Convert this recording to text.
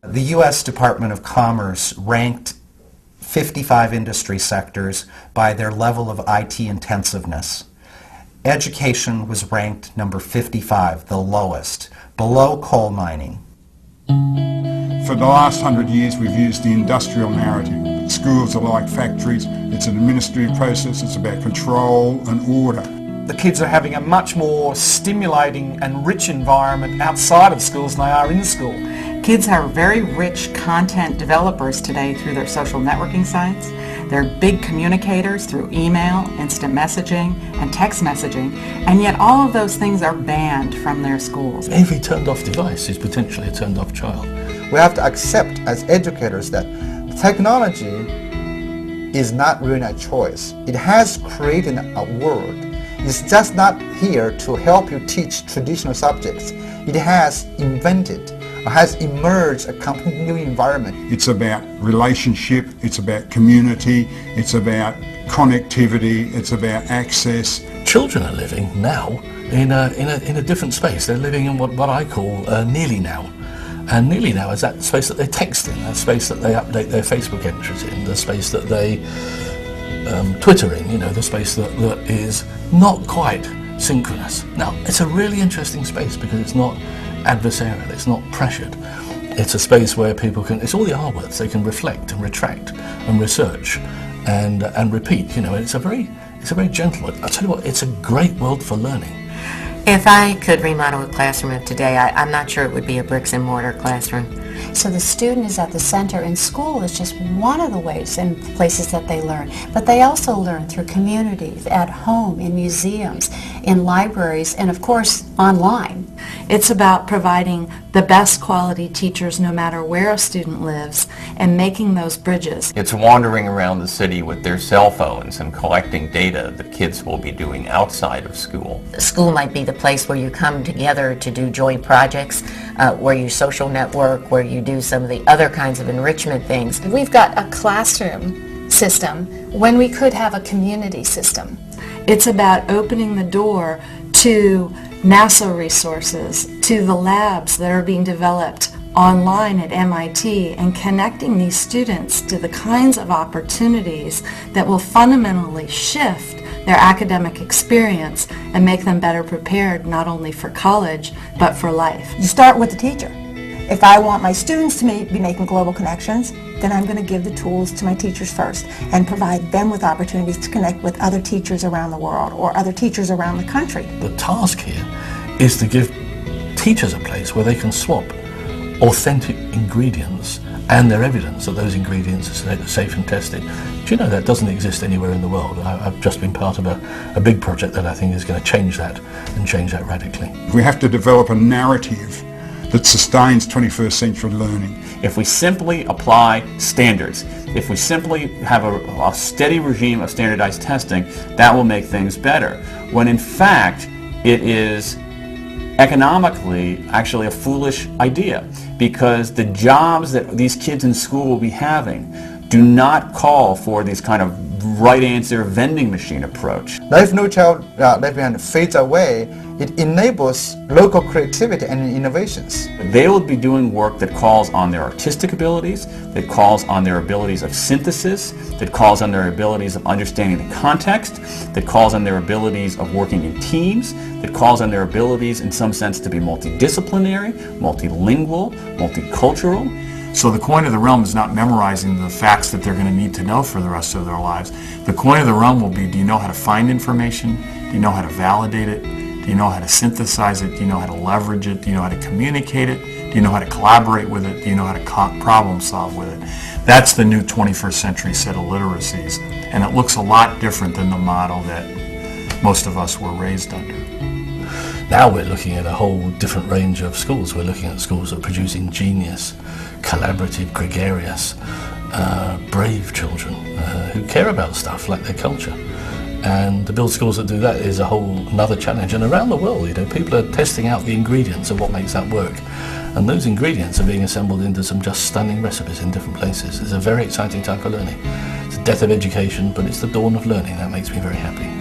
The U.S. Department of Commerce ranked 55 industry sectors by their level of IT intensiveness. Education was ranked number 55, the lowest, below coal mining. For the last 100 years we've used the industrial narrative. Schools are like factories, it's an administrative process, it's about control and order. The kids are having a much more stimulating and rich environment outside of schools than they are in school. Kids are very rich content developers today through their social networking sites. They're big communicators through email, instant messaging, and text messaging, and yet all of those things are banned from their schools. Every turned-off device is potentially a turned-off child. We have to accept as educators that technology is not really a choice. It has created a world. It's just not here to help you teach traditional subjects. It has invented, has emerged a completely new environment. It's about relationship, it's about community, it's about connectivity, it's about access. Children are living now in a different space. They're living in what I call nearly now. And nearly now is that space that they text in, that space that they update their Facebook entries in, the space that they Twitter in, the space that is not quite synchronous. Now, it's a really interesting space because it's not adversarial, it's not pressured. It's a space where people can, it's all the R words, they can reflect and retract and research and repeat, it's a very gentle, I'll tell you what, it's a great world for learning. If I could remodel a classroom of today, I'm not sure it would be a bricks and mortar classroom. So the student is at the center, and school is just one of the ways and places that they learn. But they also learn through communities, at home, in museums, in libraries, and of course online. It's about providing the best quality teachers no matter where a student lives and making those bridges. It's wandering around the city with their cell phones and collecting data that kids will be doing outside of school. School might be the place where you come together to do joint projects, where you social network, where you do some of the other kinds of enrichment things. We've got a classroom system when we could have a community system. It's about opening the door to NASA resources, to the labs that are being developed online at MIT, and connecting these students to the kinds of opportunities that will fundamentally shift their academic experience and make them better prepared not only for college but for life. You start with the teacher. If I want my students to be making global connections, then I'm going to give the tools to my teachers first and provide them with opportunities to connect with other teachers around the world or other teachers around the country. The task here is to give teachers a place where they can swap authentic ingredients and their evidence that those ingredients are safe and tested. Do you know that doesn't exist anywhere in the world? I've just been part of a big project that I think is going to change that and change that radically. We have to develop a narrative that sustains 21st century learning. If we simply apply standards, if we simply have a steady regime of standardized testing, that will make things better. When in fact, it is economically actually a foolish idea, because the jobs that these kids in school will be having do not call for this kind of right answer vending machine approach. If No Child Left Behind fades away, it enables local creativity and innovations. They will be doing work that calls on their artistic abilities, that calls on their abilities of synthesis, that calls on their abilities of understanding the context, that calls on their abilities of working in teams, that calls on their abilities in some sense to be multidisciplinary, multilingual, multicultural. So the coin of the realm is not memorizing the facts that they're going to need to know for the rest of their lives. The coin of the realm will be, do you know how to find information? Do you know how to validate it? Do you know how to synthesize it? Do you know how to leverage it? Do you know how to communicate it? Do you know how to collaborate with it? Do you know how to problem solve with it? That's the new 21st century set of literacies, and it looks a lot different than the model that most of us were raised under. Now we're looking at a whole different range of schools. We're looking at schools that are producing genius, collaborative, gregarious, brave children who care about stuff like their culture. And to build schools that do that is a whole another challenge. And around the world, people are testing out the ingredients of what makes that work. And those ingredients are being assembled into some just stunning recipes in different places. It's a very exciting time for learning. It's the death of education, but it's the dawn of learning. That makes me very happy.